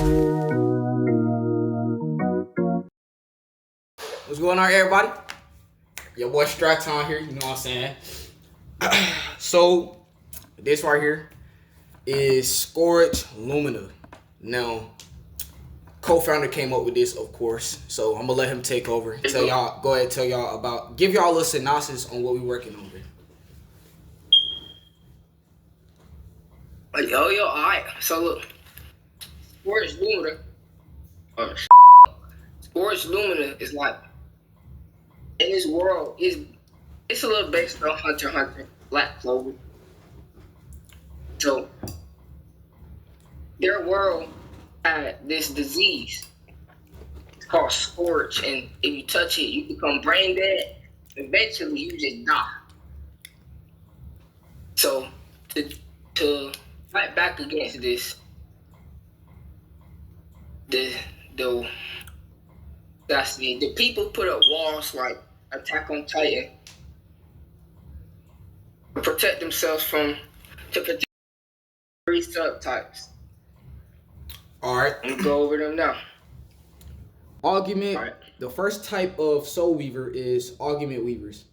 What's going on, everybody? Your boy Straton here, you know what I'm saying? So, this right here is Scourge Lumina. Now, co-founder came up with this, of course, so I'm gonna let him take over. Tell y'all, go ahead and tell y'all about, give y'all a synopsis on what we're working on here. Alright. So look, Scourge Lumina, Scourge Lumina is like, in this world, it's a little based on Hunter x Hunter, Black Clover. So, their world had this disease. It's called Scourge, and if you touch it, you become brain dead. Eventually, you just die. So, to fight back against this, the people put up walls like Attack on Titan to protect themselves to protect three subtypes. Alright. I'm gonna go over them now. Augment. Right. The first type of soul weaver is augment weavers.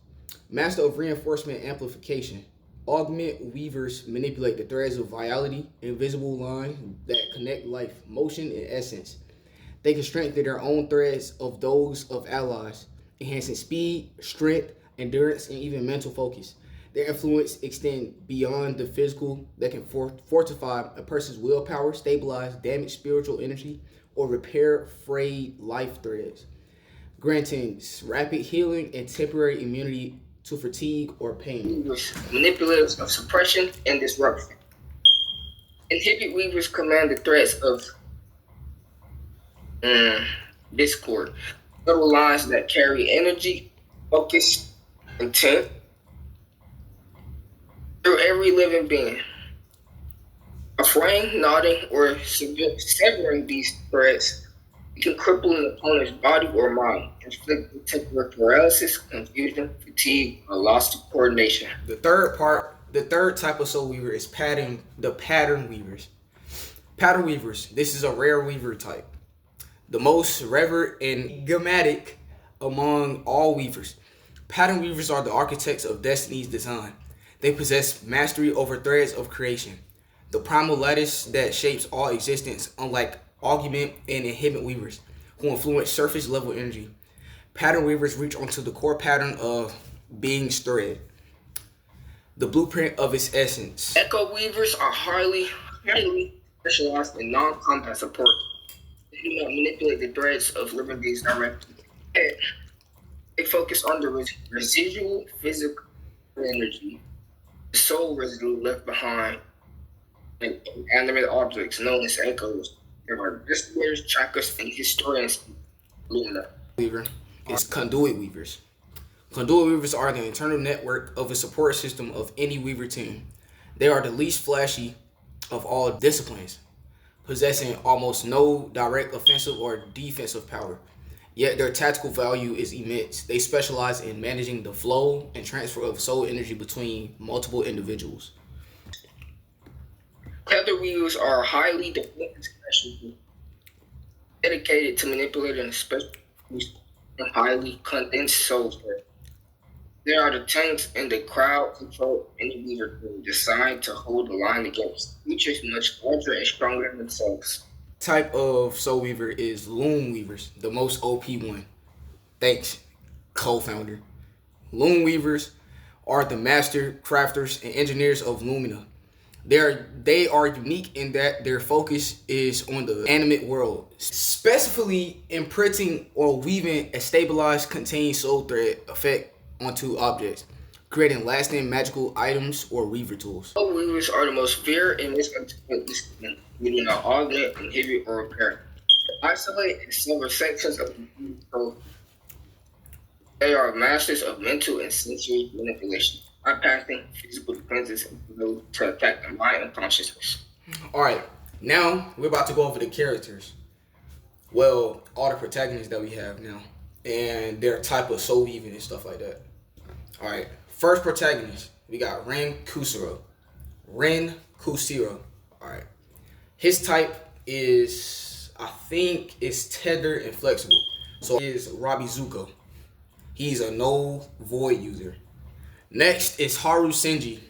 Master of reinforcement amplification. Augment weavers manipulate the threads of vitality, invisible lines that connect life, motion, and essence. They can strengthen their own threads of those of allies, enhancing speed, strength, endurance, and even mental focus. Their influence extends beyond the physical that can fortify a person's willpower, stabilize damaged spiritual energy, or repair frayed life threads, granting rapid healing and temporary immunity to fatigue or pain. Manipulators of suppression and disruption. Inhibit weavers command the threads of discord, subtle lines that carry energy, focus, intent through every living being. A fraying, knotting, or severing these threads, it can cripple an opponent's body or mind, inflict temporary paralysis, confusion, fatigue, or loss of coordination. The third type of soul weaver is pattern weavers. Pattern weavers. This is a rare weaver type, the most revered and enigmatic among all weavers. Pattern weavers are the architects of destiny's design. They possess mastery over threads of creation, the primal lattice that shapes all existence, unlike augment and inhibit weavers, who influence surface level energy. Pattern weavers reach onto the core pattern of being's thread, the blueprint of its essence. Echo weavers are highly specialized in non-combat support. They do not manipulate the threads of living beings directly. They focus on the residual physical energy, the soul residue left behind in inanimate objects known as echoes. There are investigators, trackers, and historians. Lumina. Weaver is conduit weavers. Conduit weavers are the internal network of a support system of any weaver team. They are the least flashy of all disciplines, possessing almost no direct offensive or defensive power. Yet their tactical value is immense. They specialize in managing the flow and transfer of soul energy between multiple individuals. Tether weavers are highly defensive specialists dedicated to manipulating special and highly condensed souls. They are the tanks in the crowd control any weaver team designed to hold the line against creatures much larger and stronger than themselves. Type of soul weaver is loom weavers, the most OP one. Thanks, co-founder. Loom weavers are the master crafters and engineers of Lumina. They are unique in that their focus is on the animate world, specifically imprinting or weaving a stabilized contained soul thread effect onto objects, creating lasting magical items or weaver tools. Soul weavers are the most feared and misunderstood discipline. We do not augment, inhibit, or repair. They isolate and sever sections of the soul. They are masters of mental and sensory manipulation, bypassing physical defenses to attack the mind and consciousness. Alright, now we're about to go over the characters. Well, all the protagonists that we have now, and their type of soul weaving and stuff like that. Alright, first protagonist, we got Ren Kusuro. Alright. His type is I think it's tethered and flexible. So is Robbie Zuko. He's a no void user. Next is Haru Senji.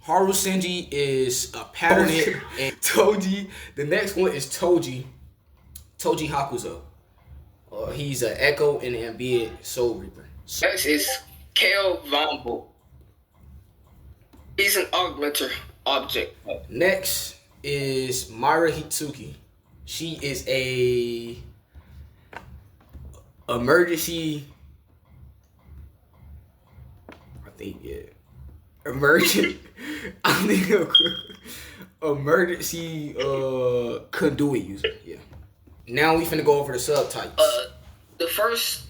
Haru Senji is a pattern and Toji. The next one is Toji. Toji Hakuzo. He's an Echo and Ambient Soul Reaper. Next is Kale Vomble. He's an augmenter object. Next is Myra Hitsuki. She is a emergency. I think emergency conduit user. Yeah. Now we finna go over the subtypes. The first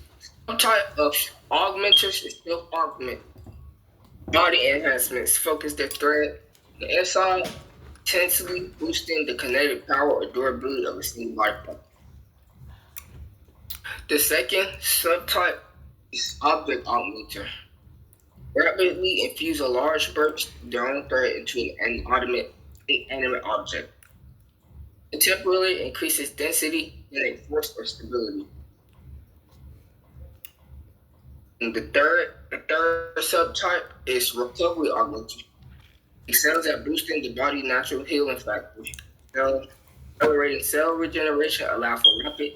subtype of augmenters is self-augment. Body enhancements focus their thread on the inside, intensely boosting the kinetic power or durability of a single body part. The second subtype is object augmenter. Rapidly infuse a large burst of their own thread into an inanimate object. It temporarily increases density and force or stability. And the third subtype is recovery augmenter. Excels at boosting the body's natural healing factors. Accelerating cell regeneration allow for rapid,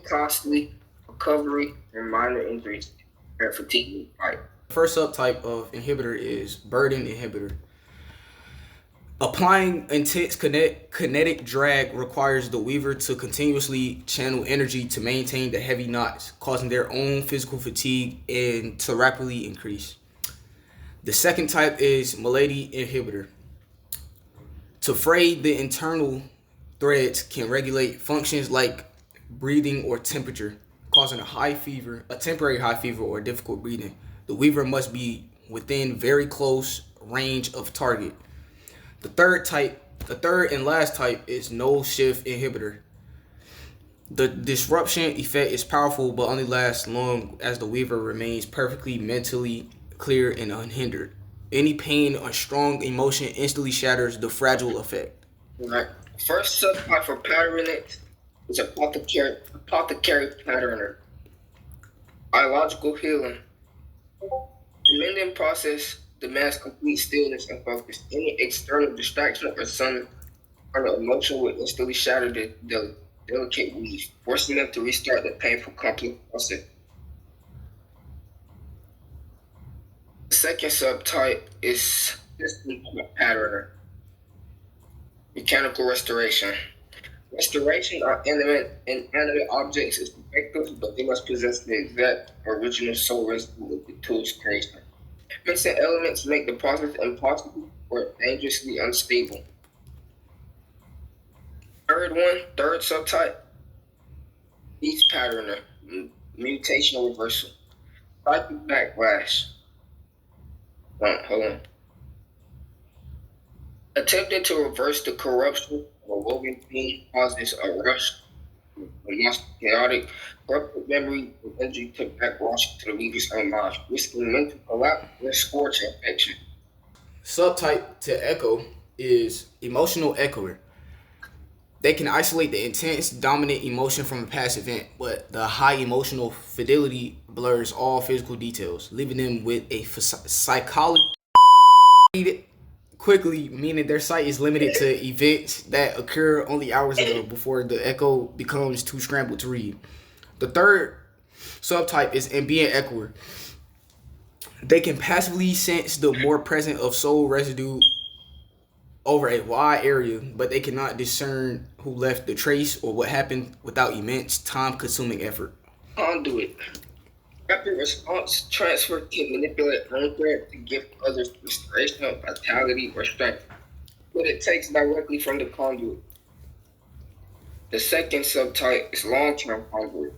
costly recovery and minor injuries and fatigue. Right. The first subtype of inhibitor is burden inhibitor. Applying intense kinetic drag requires the weaver to continuously channel energy to maintain the heavy knots, causing their own physical fatigue and to rapidly increase. The second type is malady inhibitor. To fray the internal threads can regulate functions like breathing or temperature, causing a temporary high fever or difficult breathing. The weaver must be within very close range of target. The third and last type is no shift inhibitor. The disruption effect is powerful but only lasts long as the weaver remains perfectly mentally clear and unhindered. Any pain or strong emotion instantly shatters the fragile effect. Right. First subtype for patterning is apothecary patterner. Biological healing. The mending process demands complete stillness and focus. Any external distraction or some kind of emotion will instantly shatter the delicate weave, forcing them to restart the painful complex process. The second subtype is system patterner. Mechanical restoration. Restoration of inanimate objects is effective, but they must possess the exact original soul residue of the tool's creation. Missing elements make the process impossible or dangerously unstable. Third subtype, each patterner, mutational reversal. Psychic backlash. Hold on. Attempting to reverse the corruption of a woven being causes a rush of chaotic, corrupted memory and injury to backwash to the weaver's own mind, risking mental collapse and scourge infection. Subtype to echo is emotional echoer. They can isolate the intense, dominant emotion from a past event, but the high emotional fidelity blurs all physical details, leaving them with a psychology quickly, meaning their sight is limited to events that occur only hours ago before the echo becomes too scrambled to read. The third subtype is ambient echoer. They can passively sense the more present of soul residue over a wide area, but they cannot discern who left the trace or what happened without immense time-consuming effort. Conduit. Rapid response transfer can manipulate one thread to give others restoration of vitality or strength, but it takes directly from the conduit. The second subtype is long-term conduit.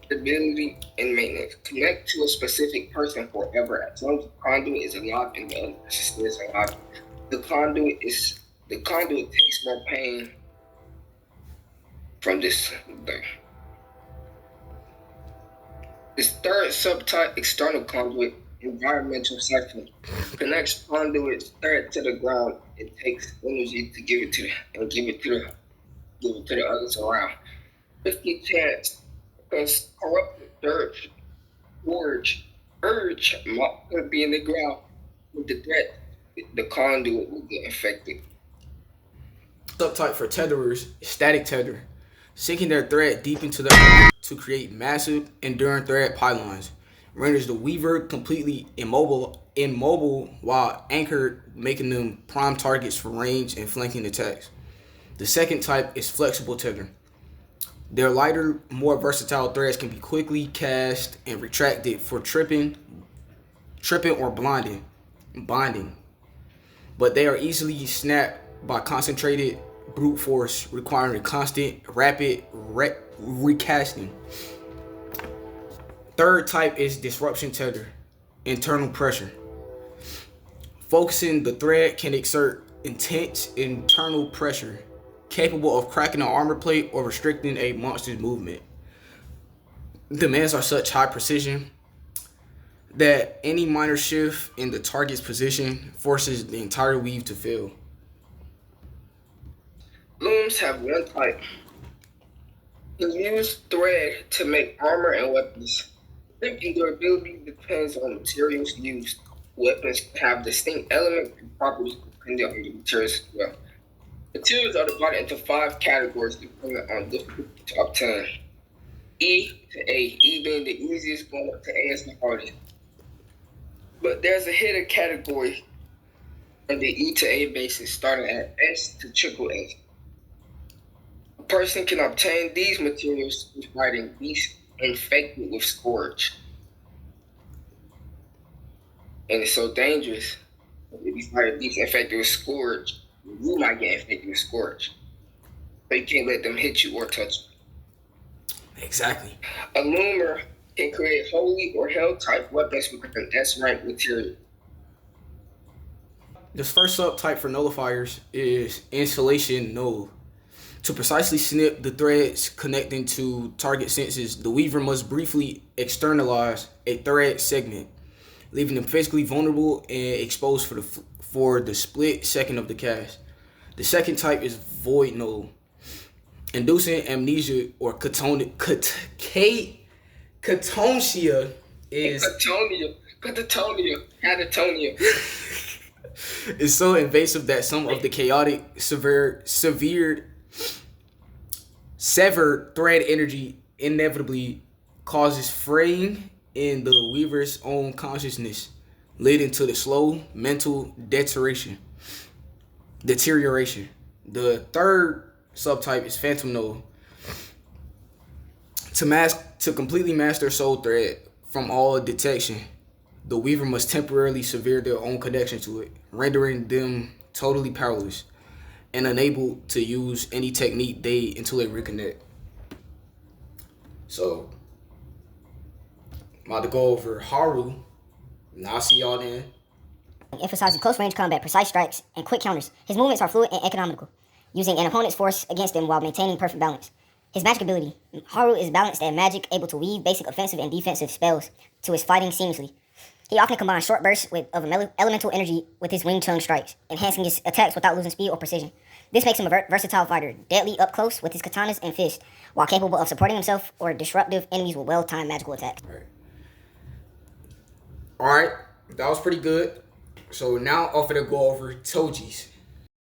Stability and maintenance. Connect to a specific person forever as long as the conduit is alive and the other person is alive. The conduit takes more pain from this thing. This third subtype, external conduit, environmental siphon, connects conduit's thread to the ground. It takes energy to give it to give it to the others around. 50 chance because corrupted urge, urge could be in the ground with the threat. The conduit will get infected. Subtype for tetherers is static tether, sinking their thread deep into the earth to create massive, enduring thread pylons. Renders the weaver completely immobile while anchored, making them prime targets for range and flanking attacks. The second type is flexible tether. Their lighter, more versatile threads can be quickly cast and retracted for tripping or bonding, but they are easily snapped by concentrated brute force, requiring constant, rapid recasting. Third type is disruption tether, internal pressure. Focusing the thread can exert intense internal pressure, capable of cracking an armor plate or restricting a monster's movement. Demands are such high precision that any minor shift in the target's position forces the entire weave to fail. Looms have one type. Can use thread to make armor and weapons. Thinking durability depends on materials used. Weapons have distinct elements and properties depending on the materials as well. Materials are divided into 5 categories depending on difficulty to obtain. E to A, E being the easiest, going up to A is the hardest. But there's a hidden category on the E to A basis, starting at S to triple A. A person can obtain these materials through fighting beasts infected with Scourge. And it's so dangerous. If you fight a beast infected with Scourge, you might get infected with Scourge. But you can't let them hit you or touch you. Exactly. A loomer can create holy or hell type weapons with an S rank material. This first subtype for nullifiers is insulation null. To precisely snip the threads connecting to target senses, the weaver must briefly externalize a thread segment, leaving them physically vulnerable and exposed for the split second of the cast. The second type is void null, inducing amnesia or catatonia Catatonia. is so invasive that some of the chaotic, severed thread energy inevitably causes fraying in the weaver's own consciousness, leading to the slow mental deterioration. The third subtype is phantom null. To completely master soul thread from all detection, the weaver must temporarily sever their own connection to it, rendering them totally powerless and unable to use any technique until they reconnect. So, I'm about to go over Haru, and I'll see y'all then. Emphasizing close range combat, precise strikes, and quick counters. His movements are fluid and economical, using an opponent's force against them while maintaining perfect balance. His magic ability. Haru is balanced and magic, able to weave basic offensive and defensive spells to his fighting seamlessly. He often combines short bursts of elemental energy with his wing tongue strikes, enhancing his attacks without losing speed or precision. This makes him a versatile fighter, deadly up close with his katanas and fists, while capable of supporting himself or disruptive enemies with well-timed magical attacks. Alright, that was pretty good. So now I'm gonna go over Toji's.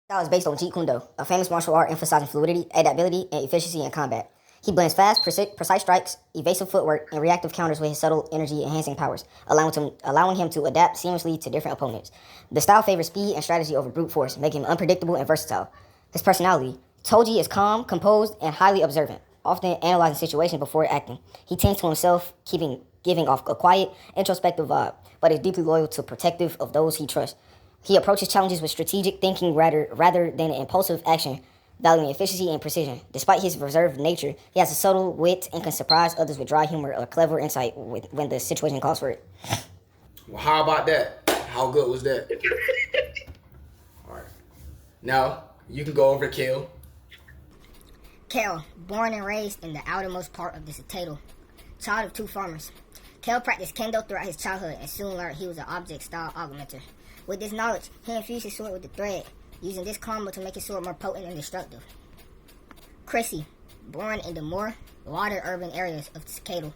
Style is based on Jeet Kune Do, a famous martial art emphasizing fluidity, adaptability, and efficiency in combat. He blends fast, precise strikes, evasive footwork, and reactive counters with his subtle energy-enhancing powers, allowing him to adapt seamlessly to different opponents. The style favors speed and strategy over brute force, making him unpredictable and versatile. His personality. Toji is calm, composed, and highly observant, often analyzing situations before acting. He tends to himself, giving off a quiet, introspective vibe, but is deeply loyal to protective of those he trusts. He approaches challenges with strategic thinking rather than impulsive action, valuing efficiency and precision. Despite his reserved nature, he has a subtle wit and can surprise others with dry humor or clever insight when the situation calls for it. Well, how about that? How good was that? Alright. Now, you can go over to Kale. Kale, born and raised in the outermost part of the Citadel, child of 2 farmers. Kale practiced kendo throughout his childhood and soon learned he was an object-style augmenter. With this knowledge, he infused his sword with the thread, using this combo to make his sword more potent and destructive. Chrissy, born in the more water urban areas of Cicadal,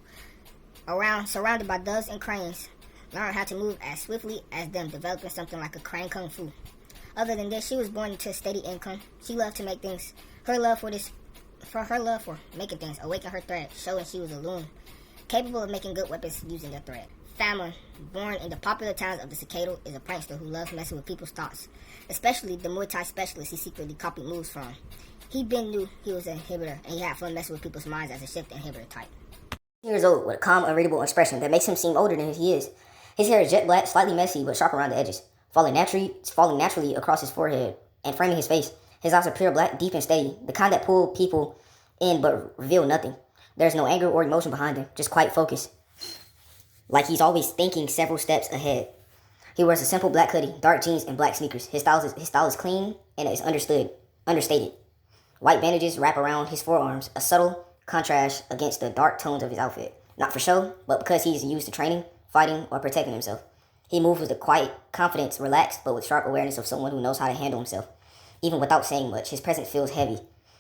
surrounded by doves and cranes, learned how to move as swiftly as them, developing something like a crane kung fu. Other than this, she was born into a steady income. She loved to make things. Her love for making things awakened her thread, showing she was a loon, capable of making good weapons using their thread. Famine, born in the popular towns of the Cicadal, is a prankster who loves messing with people's thoughts, especially the Muay Thai specialist he secretly copied moves from. He been knew he was an inhibitor, and he had fun messing with people's minds as a shift inhibitor type. Years old with a calm, unreadable expression that makes him seem older than he is. His hair is jet black, slightly messy, but sharp around the edges, falling naturally across his forehead and framing his face. His eyes are pure black, deep and steady, the kind that pull people in but reveal nothing. There's no anger or emotion behind him, just quiet focus, like he's always thinking several steps ahead. He wears a simple black hoodie, dark jeans, and black sneakers. His style is clean and is understated. White bandages wrap around his forearms, a subtle contrast against the dark tones of his outfit. Not for show, but because he's used to training, fighting, or protecting himself. He moves with a quiet confidence, relaxed, but with sharp awareness of someone who knows how to handle himself. Even without saying much, his presence feels heavy,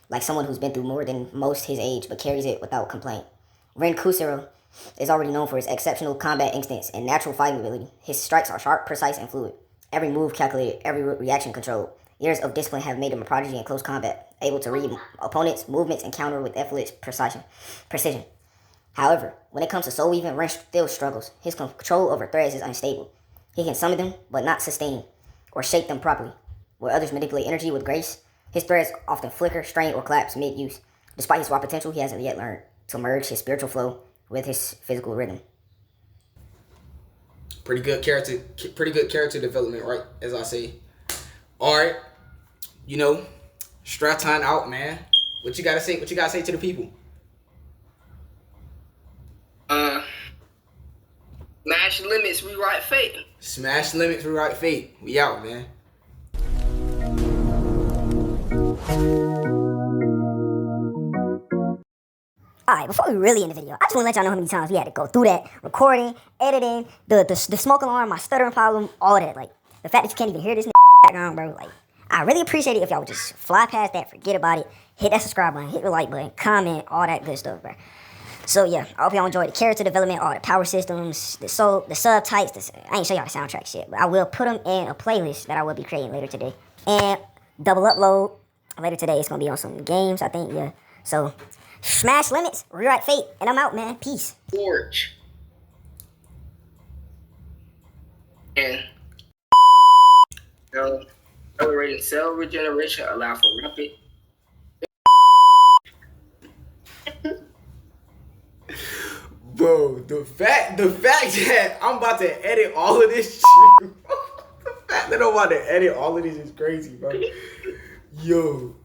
like someone who's been through more than most his age, but carries it without complaint. Ren Kusero is already known for his exceptional combat instincts and natural fighting ability. His strikes are sharp, precise, and fluid. Every move calculated, every reaction controlled. Years of discipline have made him a prodigy in close combat, able to read opponents' movements and counter with effortless precision. However, when it comes to soul weaving, Ren still struggles. His control over threads is unstable. He can summon them, but not sustain or shape them properly. Where others manipulate energy with grace, his threads often flicker, strain, or collapse mid-use. Despite his raw potential, he hasn't yet learned to merge his spiritual flow with his physical rhythm. Pretty good character development, right? As I say. All right, Straton out, man. What you gotta say? What you gotta say to the people? Smash limits, rewrite fate. Smash limits, rewrite fate. We out, man. Alright, before we really end the video, I just want to let y'all know how many times we had to go through that. Recording, editing, the smoke alarm, my stuttering problem, all that. Like, the fact that you can't even hear this background, bro. Like, I really appreciate it if y'all would just fly past that, forget about it, hit that subscribe button, hit the like button, comment, all that good stuff, bro. So yeah, I hope y'all enjoyed the character development, all the power systems, the subtypes. I ain't show y'all the soundtrack shit, but I will put them in a playlist that I will be creating later today. And double upload later today. It's gonna be on some games, I think, yeah. So smash limits, rewrite fate, and I'm out, man. Peace. Scourge. And accelerating cell regeneration allow for rapid. Bro, the fact that I'm about to edit all of this shit, the fact that I'm about to edit all of this is crazy, bro. Yo.